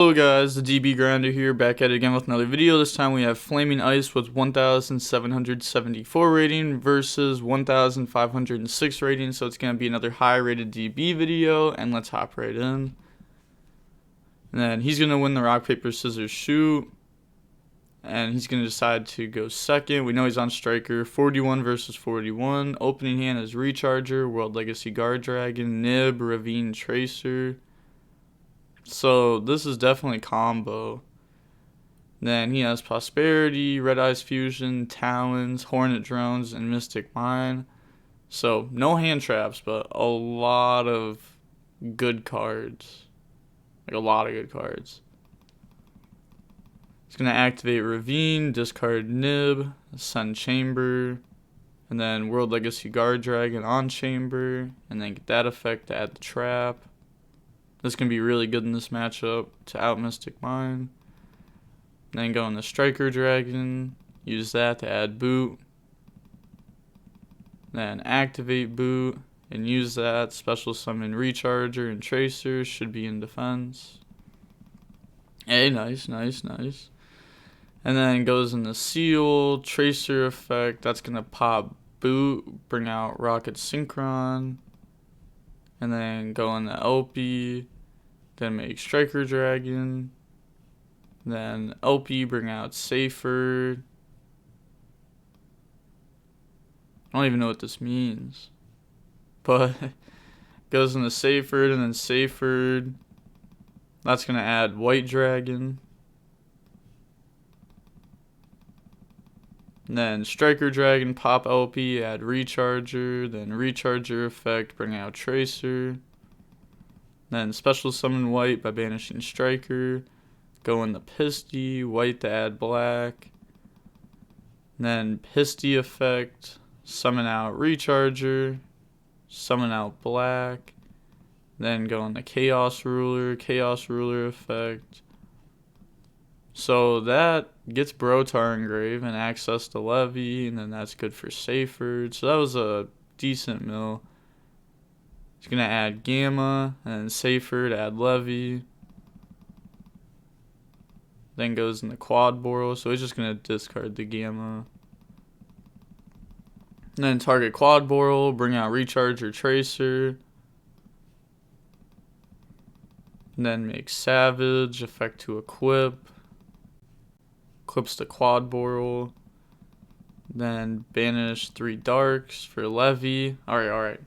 Hello guys, the DB Grinder here, back at it again with another video. This time we have Flaming Ice with 1,774 rating versus 1,506 rating, so it's going to be another high rated DB video, and let's hop right in. And then he's going to win the rock, paper, scissors, shoot, and he's going to decide to go second. We know he's on striker, 41 versus 41. Opening hand is Recharger, World Legacy Guard Dragon, Nib, Ravine Tracer. So this is definitely combo. Then he has Prosperity, Red Eyes Fusion, Talons, Hornet Drones, and Mystic Mine. So no hand traps, but a lot of good cards. Like a lot of good cards. He's going to activate Ravine, discard Nib, Sun Chamber, and then World Legacy Guard Dragon on Chamber, and then get that effect to add the trap. This can be really good in this matchup to out Mystic Mine. Then go in the Striker Dragon, use that to add Boot. Then activate Boot and use that. Special summon Recharger and Tracer, should be in defense. Hey, nice. And then goes in the Seal, Tracer effect, that's going to pop Boot, bring out Rocket Synchron. And then go in the LP, then make Striker Dragon, then LP, bring out Safer. I don't even know what this means, but goes in the Safer, and then Safer, that's going to add White Dragon. And then Striker Dragon, pop LP, add Recharger, then Recharger effect, bring out Tracer. Then special summon White by banishing Striker. Go in the Pisty, White to add Black. Then Pisty effect, summon out Recharger, summon out Black. Then go in the Chaos Ruler effect. So that gets Brotar engraved and access to Levy, and then that's good for Safer. So that was a decent mill. He's going to add Gamma and then Safer to add Levy. Then goes in the Quad Boral, so he's just going to discard the Gamma. And then target Quad Boral, bring out Recharger Tracer. And then make Savage, effect to equip. Equips the Quad Boral. Then banish 3 Darks for Levy. Alright.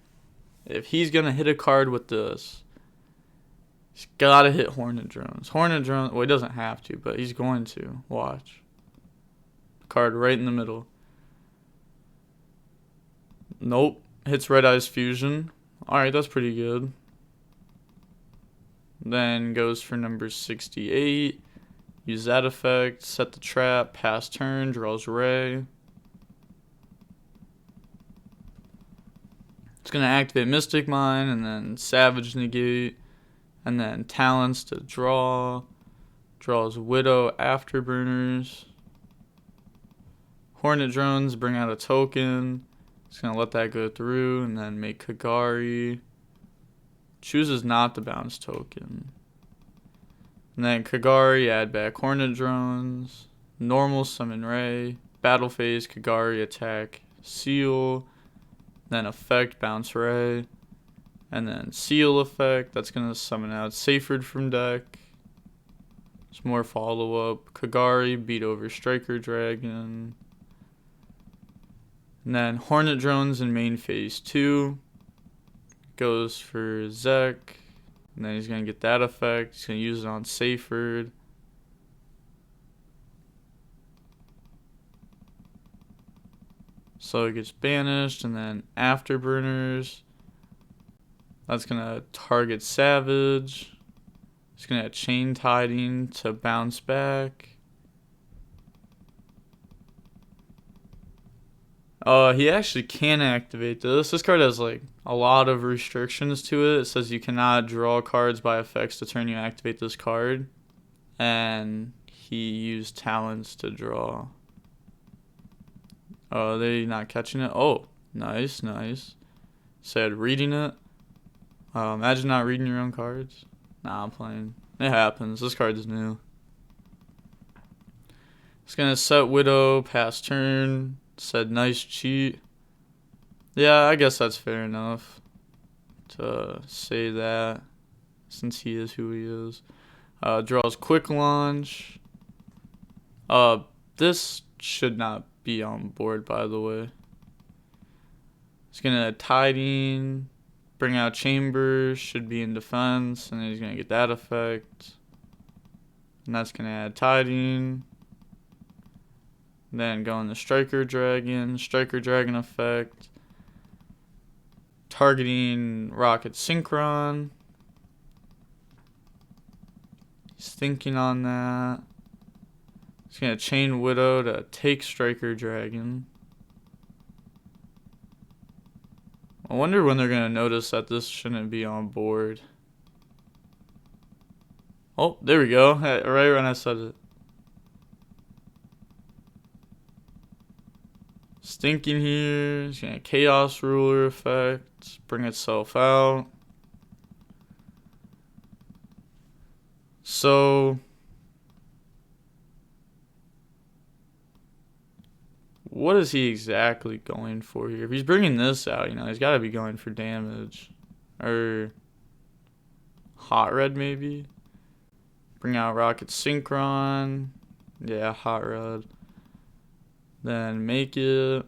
If he's going to hit a card with this, he's got to hit Hornet Drones. Well, he doesn't have to, but he's going to. Watch. Card right in the middle. Nope. Hits Red Eyes Fusion. Alright, that's pretty good. Then goes for number 68. Use that effect, set the trap, pass turn, draws Ray. It's going to activate Mystic Mine, and then Savage negate, and then Talents to draw. Draws Widow Afterburners. Hornet Drones, bring out a token. It's going to let that go through, and then make Kagari. Chooses not to bounce token. And then Kagari, add back Hornet Drones, normal summon Ray, battle phase, Kagari, attack, Seal, then effect, bounce Ray, and then Seal effect, that's going to summon out Safered from deck. Some more follow-up, Kagari, beat over Striker Dragon. And then Hornet Drones in main phase 2, goes for Zek. And then he's going to get that effect. He's going to use it on Safered. So it gets banished. And then Afterburners. That's going to target Savage. He's going to have Chain Tiding to bounce back. He actually can activate this. This card has like a lot of restrictions to it. It says you cannot draw cards by effects to turn you activate this card. And he used Talents to draw. Oh, they're not catching it? Oh, nice. Said reading it. Imagine not reading your own cards. Nah, I'm playing. It happens. This card's new. It's gonna set Widow past turn. Said nice cheat. Yeah, I guess that's fair enough to say that, since he is who he is. Draws quick launch. This should not be on board, by the way. He's gonna Tiding, bring out Chambers, should be in defense, and then he's gonna get that effect. And that's gonna add Tiding. Then go into Striker Dragon effect. Targeting Rocket Synchron. He's thinking on that. He's gonna chain Widow to take Striker Dragon. I wonder when they're gonna notice that this shouldn't be on board. Oh, there we go. Right when I said it. Stinking here. He's gonna Chaos Ruler effect. Bring itself out. So what is he exactly going for here? If he's bringing this out, he's got to be going for damage. Or Hot Red, maybe? Bring out Rocket Synchron. Yeah, Hot Red. Then make it.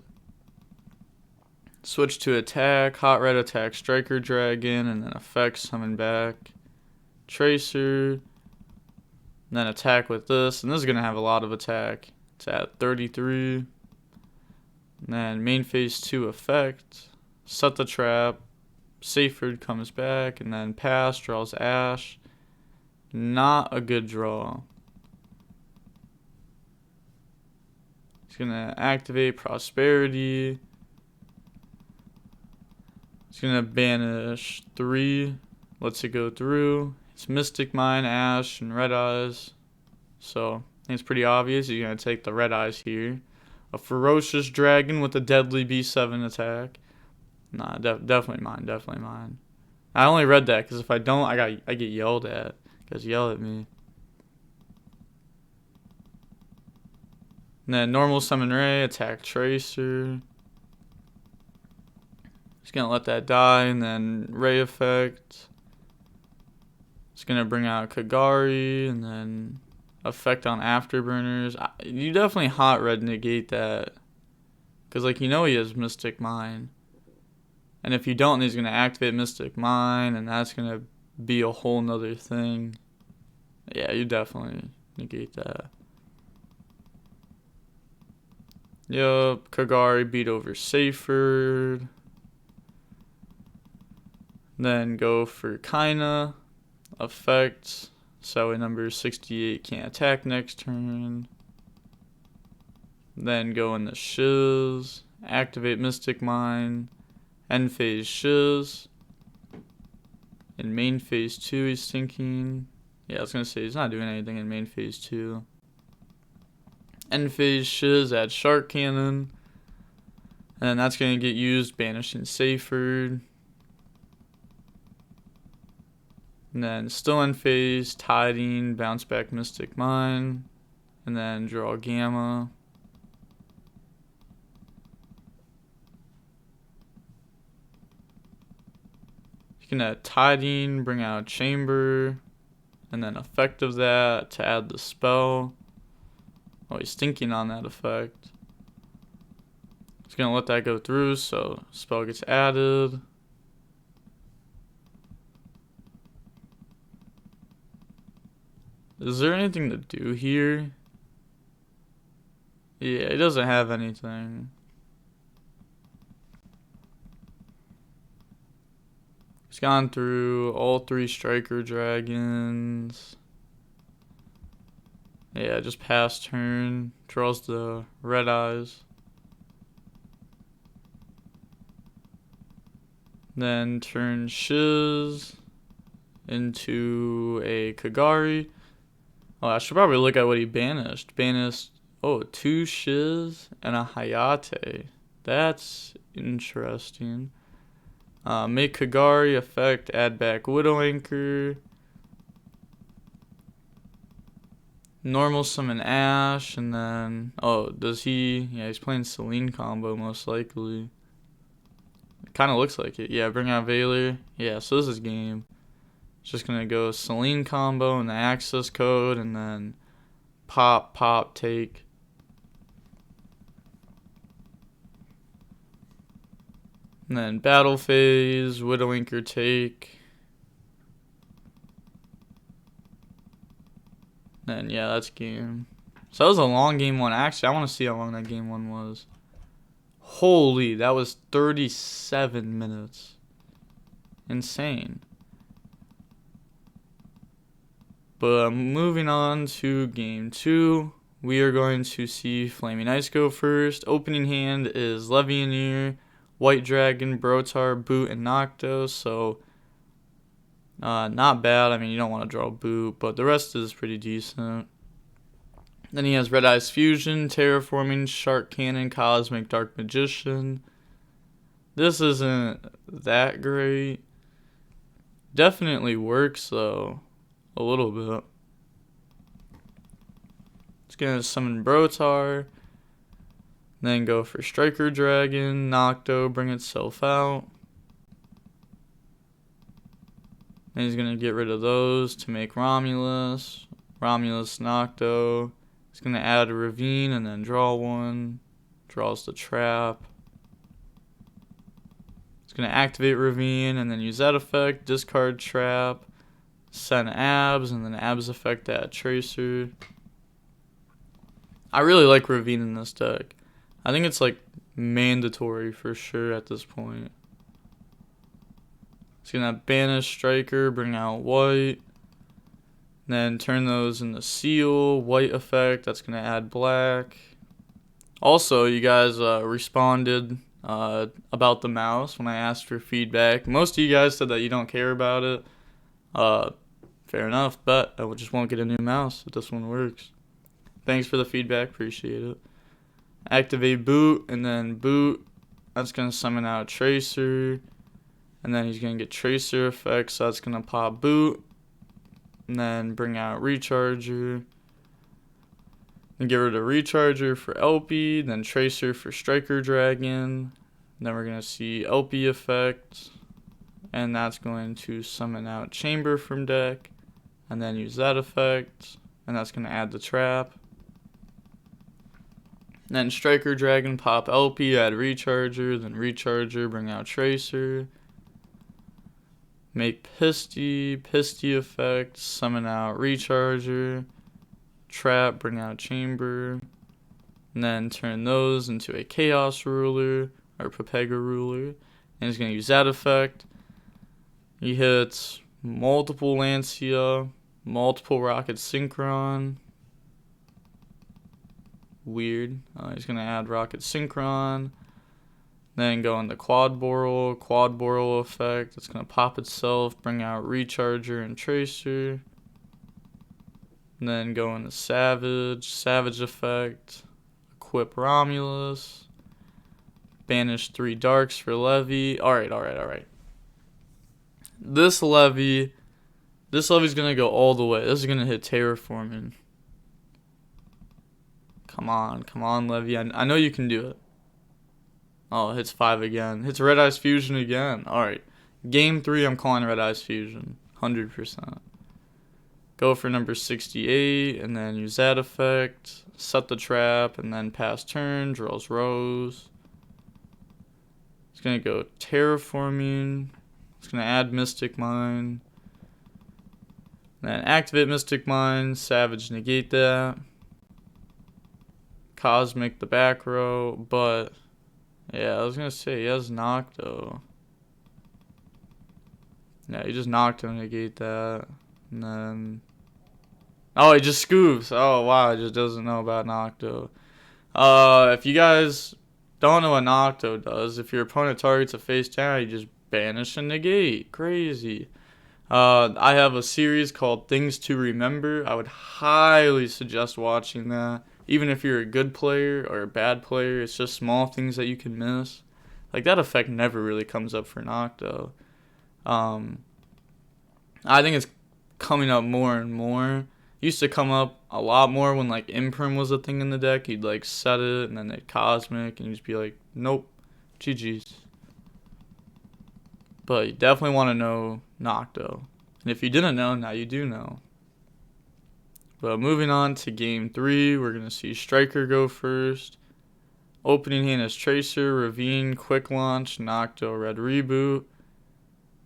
Switch to attack. Hot Red attack Striker Dragon. And then effect summon back Tracer. And then attack with this. And this is going to have a lot of attack. It's at 33. And then main phase 2 effect. Set the trap. Saferd comes back. And then pass. Draws Ash. Not a good draw. He's going to activate Prosperity. He's going to banish 3. Lets it go through. It's Mystic Mine, Ash, and Red Eyes. So, I think it's pretty obvious. He's going to take the Red Eyes here. A Ferocious Dragon with a deadly B7 attack. Nah, definitely mine. Definitely mine. I only read that because if I don't, I get yelled at. You guys yell at me. And then normal summon Ray, attack Tracer. He's going to let that die, and then Ray effect. It's going to bring out Kagari, and then effect on Afterburners. You definitely Hot Red negate that. Because, he has Mystic Mine. And if you don't, he's going to activate Mystic Mine, and that's going to be a whole nother thing. Yeah, you definitely negate that. Yup, Kagari beat over Saferd. Then go for Kaina. Effect. Salary number 68 can't attack next turn. Then go into Shiz. Activate Mystic Mine. End phase Shiz. In main phase 2 he's thinking. Yeah, I was going to say he's not doing anything in main phase 2. End phase Shiz, add Shark Cannon. And that's going to get used banishing Saferd. And then still end phase, Tiding, bounce back Mystic Mine. And then draw Gamma. You can add Tiding, bring out Chamber. And then effect of that to add the spell. Oh, he's thinking on that effect. He's going to let that go through, so spell gets added. Is there anything to do here? Yeah, he doesn't have anything. He's gone through all 3 Striker Dragons. Yeah, just pass turn. Draws the Red Eyes. Then turn Shiz into a Kagari. Oh, I should probably look at what he banished. Banished, 2 Shiz and a Hayate. That's interesting. Make Kagari effect, add back Widow Anchor. Normal summon Ash, and then, oh, does he, yeah, he's playing Celine combo most likely. It kind of looks like it. Yeah, bring out Valor. Yeah, so this is game. Just going to go Celine combo and the access code, and then pop, pop, take. And then battle phase, Widowinker take. And yeah, that's game. So that was a long game one. Actually, I want to see how long that game one was. Holy, that was 37 minutes. Insane. But moving on to game 2, we are going to see Flaming Ice go first. Opening hand is Levianeer, White Dragon, Brotar, Boot, and Nocto. So not bad. I mean, you don't want to draw Boot, but the rest is pretty decent. Then he has Red Eyes Fusion, Terraforming, Shark Cannon, Cosmic Dark Magician. This isn't that great. Definitely works though, a little bit. It's gonna summon Brotar, then go for Striker Dragon, Nocto, bring itself out. Then he's gonna get rid of those to make Romulus, Nocto. He's going to add a Ravine and then draw one. Draws the trap. He's going to activate Ravine and then use that effect. Discard trap. Send Abs and then Abs effect add Tracer. I really like Ravine in this deck. I think it's like mandatory for sure at this point. He's going to banish Striker, bring out White. Then turn those into Seal, White effect, that's going to add black. Also, you guys responded about the mouse when I asked for feedback. Most of you guys said that you don't care about it. Fair enough, but I just won't get a new mouse if this one works. Thanks for the feedback, appreciate it. Activate Boot, and then Boot, that's going to summon out Tracer. And then he's going to get Tracer effect, so that's going to pop Boot. And then bring out Recharger. And get rid of Recharger for LP. Then Tracer for Striker Dragon. Then we're going to see LP effect. And that's going to summon out Chamber from deck. And then use that effect. And that's going to add the trap. Then Striker Dragon, pop LP, add Recharger. Then Recharger, bring out Tracer. Make Pisty effect, summon out Recharger, trap, bring out Chamber, and then turn those into a Chaos Ruler, or Pepega Ruler, and he's going to use that effect. He hits multiple Lancia, multiple Rocket Synchron, weird, he's going to add Rocket Synchron. Then go into Quad Boral effect. It's going to pop itself, bring out Recharger and Tracer. And then go into Savage effect. Equip Romulus. Banish 3 Darks for Levy. Alright. This Levy's going to go all the way. This is going to hit Terraforming. Come on, Levy. I know you can do it. Oh, it hits 5 again. Hits Red Eyes Fusion again. Alright. Game 3, I'm calling Red Eyes Fusion. 100%. Go for number 68, and then use that effect. Set the trap, and then pass turn. Draws Rose. It's going to go Terraforming. It's going to add Mystic Mine. Then activate Mystic Mine. Savage negate that. Cosmic the back row, but... yeah, I was going to say, he has Nocto. Yeah, he just Nocto negate that. And then... oh, he just scoops. Oh, wow, he just doesn't know about Nocto. If you guys don't know what Nocto does, if your opponent targets a face down, you just banish and negate. Crazy. I have a series called Things to Remember. I would highly suggest watching that. Even if you're a good player or a bad player, it's just small things that you can miss. Like, that effect never really comes up for Nocto. I think it's coming up more and more. Used to come up a lot more when like Imprim was a thing in the deck. You'd like set it and then they'd Cosmic and you'd just be like, nope, GG's. But you definitely want to know Nocto. And if you didn't know, now you do know. But moving on to game 3, we're going to see Striker go first. Opening hand is Tracer, Ravine, Quick Launch, Nocto, Red Reboot.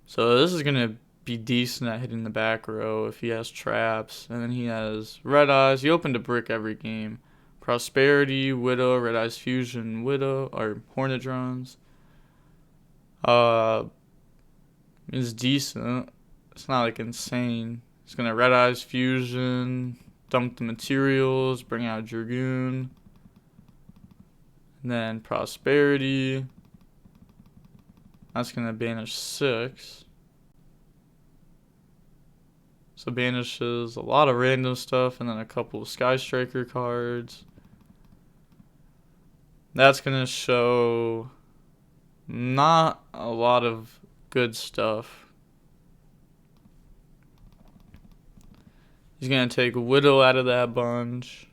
So this is going to be decent at hitting the back row if he has traps. And then he has Red Eyes. He opened a brick every game. Prosperity, Widow, Red Eyes Fusion, Widow, or Hornet Drones. It's decent. It's not like insane. It's going to Red Eyes Fusion, dump the materials, bring out Dragoon. And then Prosperity. That's going to banish 6. So banishes a lot of random stuff and then a couple of Sky Striker cards. That's going to show not a lot of good stuff. He's going to take Widow out of that bunch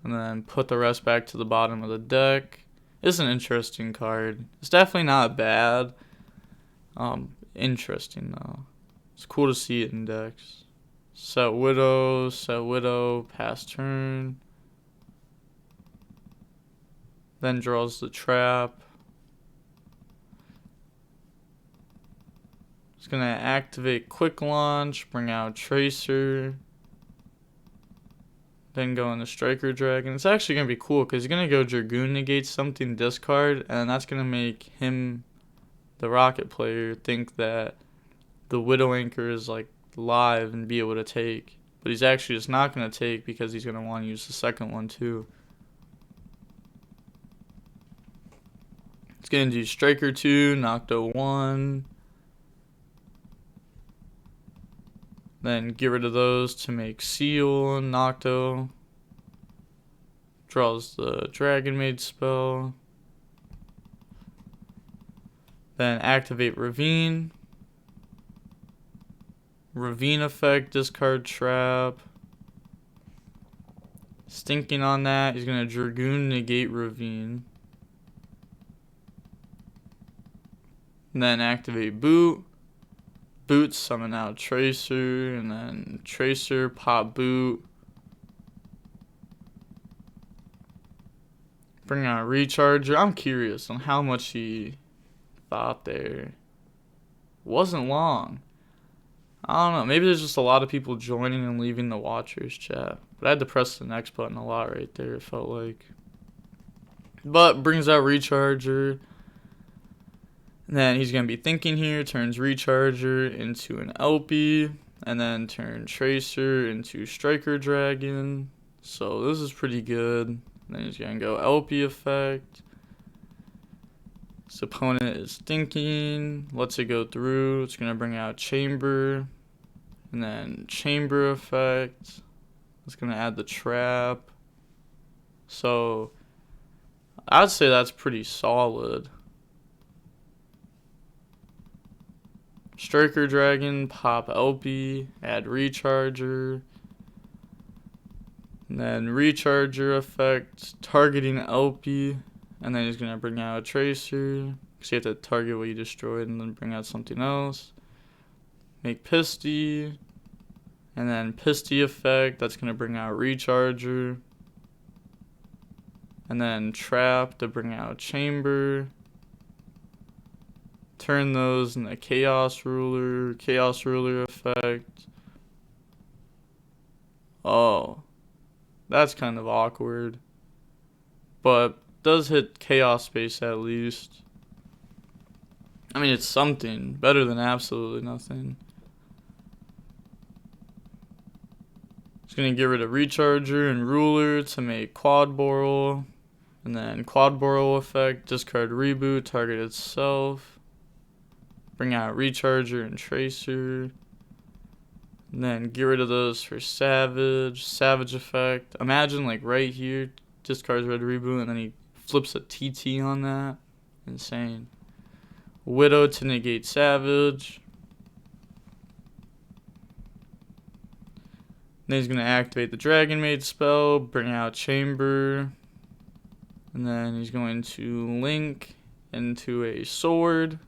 and then put the rest back to the bottom of the deck. It's an interesting card. It's definitely not bad. Interesting though. It's cool to see it in decks. Set Widow, pass turn. Then draws the trap. It's going to activate Quick Launch, bring out Tracer. Then go into Striker Dragon. It's actually going to be cool because he's going to go Dragoon, negate something, discard, and that's going to make him, the Rocket player, think that the Widow Anchor is like live and be able to take. But he's actually just not going to take because he's going to want to use the second one too. It's going to do Striker 2, Nocto 1. Then get rid of those to make Seal and Nocto. Draws the Dragon Maid spell. Then activate Ravine. Ravine effect, discard trap. Stinking on that, he's going to Dragoon negate Ravine. And then activate Boot. Boot, summon out Tracer, and then Tracer, pop Boot. Bring out Recharger. I'm curious on how much he thought there. Wasn't long. I don't know. Maybe there's just a lot of people joining and leaving the watchers chat. But I had to press the next button a lot right there, it felt like. But brings out Recharger. And then he's going to be thinking here, turns Recharger into an LP, and then turn Tracer into Striker Dragon. So this is pretty good. And then he's going to go LP effect. His opponent is thinking, lets it go through. It's going to bring out Chamber, and then Chamber effect. It's going to add the trap. So I'd say that's pretty solid. Striker Dragon, pop LP, add Recharger. And then Recharger effect, targeting LP. And then he's going to bring out a Tracer. Because you have to target what you destroyed and then bring out something else. Make Pisty. And then Pisty effect, that's going to bring out Recharger. And then Trap to bring out Chamber. Turn those into Chaos Ruler effect. Oh, that's kind of awkward. But does hit Chaos Space at least. I mean, it's something. Better than absolutely nothing. It's going to get rid of Recharger and Ruler to make Quad Boral. And then Quad Boral effect, discard Reboot, target itself. Bring out Recharger and Tracer. And then get rid of those for Savage. Savage effect. Imagine like right here, discards Red Reboot, and then he flips a TT on that. Insane. Widow to negate Savage. Then he's going to activate the Dragon Maid spell, bring out Chamber, and then he's going to link into a sword.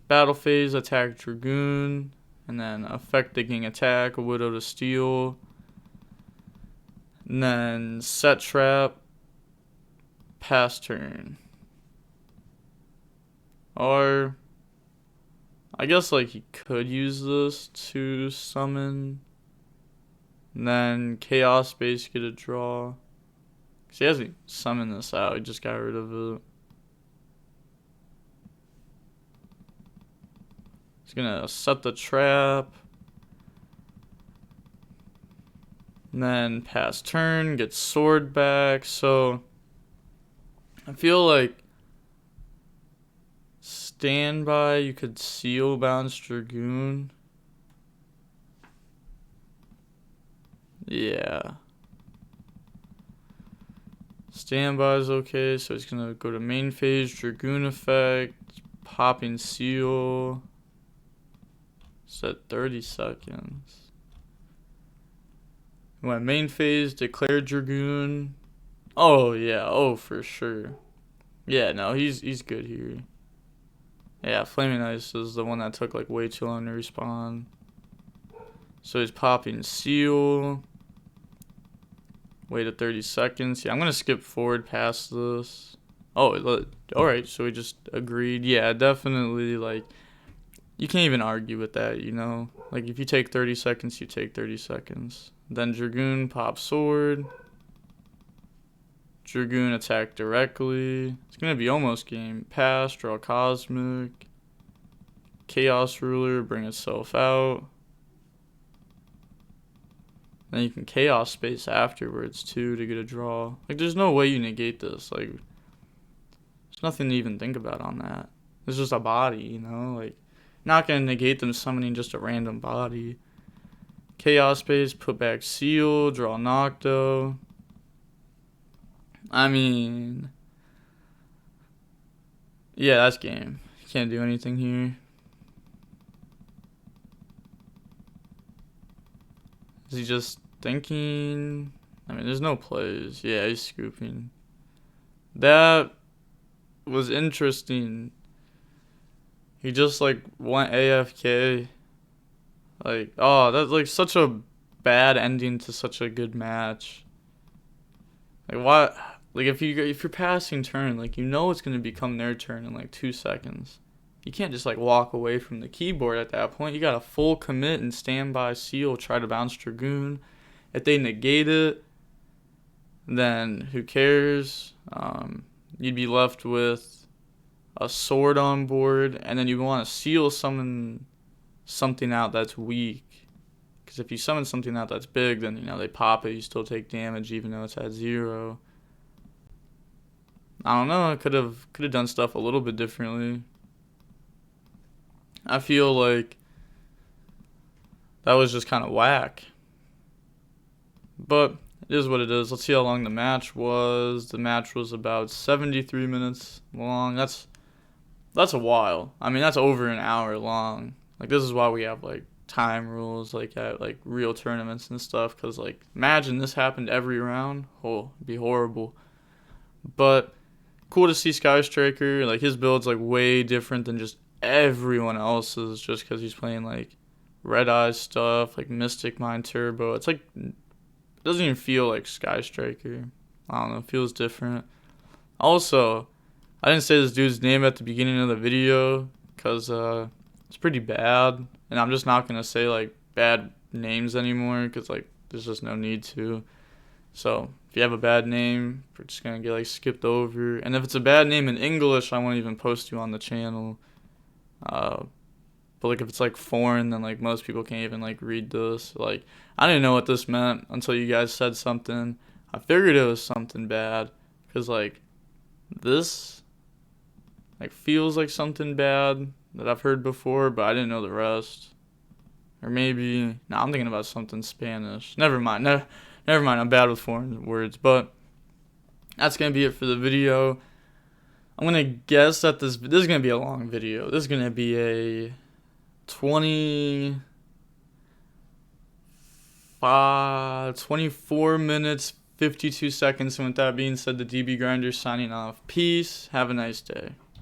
Battle phase, attack Dragoon, and then effect digging attack, Widow to steal. And then set trap, pass turn. Or I guess like he could use this to summon. And then Chaos Space get a draw. Cause he hasn't summoned this out, he just got rid of it. He's gonna set the trap. And then pass turn, get sword back. So I feel like standby, you could seal bounce Dragoon. Yeah. Standby is okay, so he's gonna go to main phase, Dragoon effect, popping seal. Set 30 seconds. Went main phase, declare Dragoon. Oh yeah, oh for sure. Yeah, no, he's good here. Yeah, Flaming Ice is the one that took like way too long to respawn. So he's popping seal. Waited 30 seconds. Yeah, I'm gonna skip forward past this. Oh, alright, so we just agreed. Yeah, definitely, like, you can't even argue with that, you know? Like, if you take 30 seconds, you take 30 seconds. Then Dragoon, pop sword. Dragoon attack directly. It's gonna be almost game. Pass, draw Cosmic. Chaos Ruler, bring itself out. Then you can Chaos Space afterwards too to get a draw. Like, there's no way you negate this. Like, there's nothing to even think about on that. It's just a body, you know? Like, not gonna negate them summoning just a random body. Chaos Space, put back seal, draw Nocto. I mean, yeah, that's game. Can't do anything here. Is he just thinking? I mean, there's no plays. Yeah, he's scooping. That was interesting. He just like went AFK. Like, oh, that's like such a bad ending to such a good match. Like, what? Like, if you're passing turn, like, you know it's gonna become their turn in like 2 seconds. You can't just like walk away from the keyboard at that point. You gotta full commit and standby seal, try to bounce Dragoon. If they negate it, then who cares? You'd be left with a sword on board, and then you want to seal summon something out that's weak. Because if you summon something out that's big, then, you know, they pop it, you still take damage even though it's at 0. I don't know, I could have done stuff a little bit differently. I feel like that was just kind of whack. But it is what it is. Let's see how long the match was. The match was about 73 minutes long. That's a while. I mean, that's over an hour long. Like, this is why we have like time rules like at like real tournaments and stuff, because like imagine this happened every round. Oh, it'd be horrible. But cool to see Sky Striker. Like, his build's like way different than just everyone else's, just because he's playing like Red Eyes stuff, like Mystic Mine Turbo. It's like, it doesn't even feel like Sky Striker. I don't know, it feels different. Also, I didn't say this dude's name at the beginning of the video because it's pretty bad, and I'm just not gonna say like bad names anymore because like there's just no need to. So if you have a bad name, we're just gonna get like skipped over. And if it's a bad name in English, I won't even post you on the channel. But like if it's like foreign, then like most people can't even like read this. Like, I didn't know what this meant until you guys said something. I figured it was something bad because like this like feels like something bad that I've heard before, but I didn't know the rest. Or maybe, no, I'm thinking about something Spanish. Never mind. Never mind. I'm bad with foreign words. But that's gonna be it for the video. I'm gonna guess that this is gonna be a long video. This is gonna be a 25 24 minutes, 52 seconds. And with that being said, the DB Grinder signing off. Peace. Have a nice day.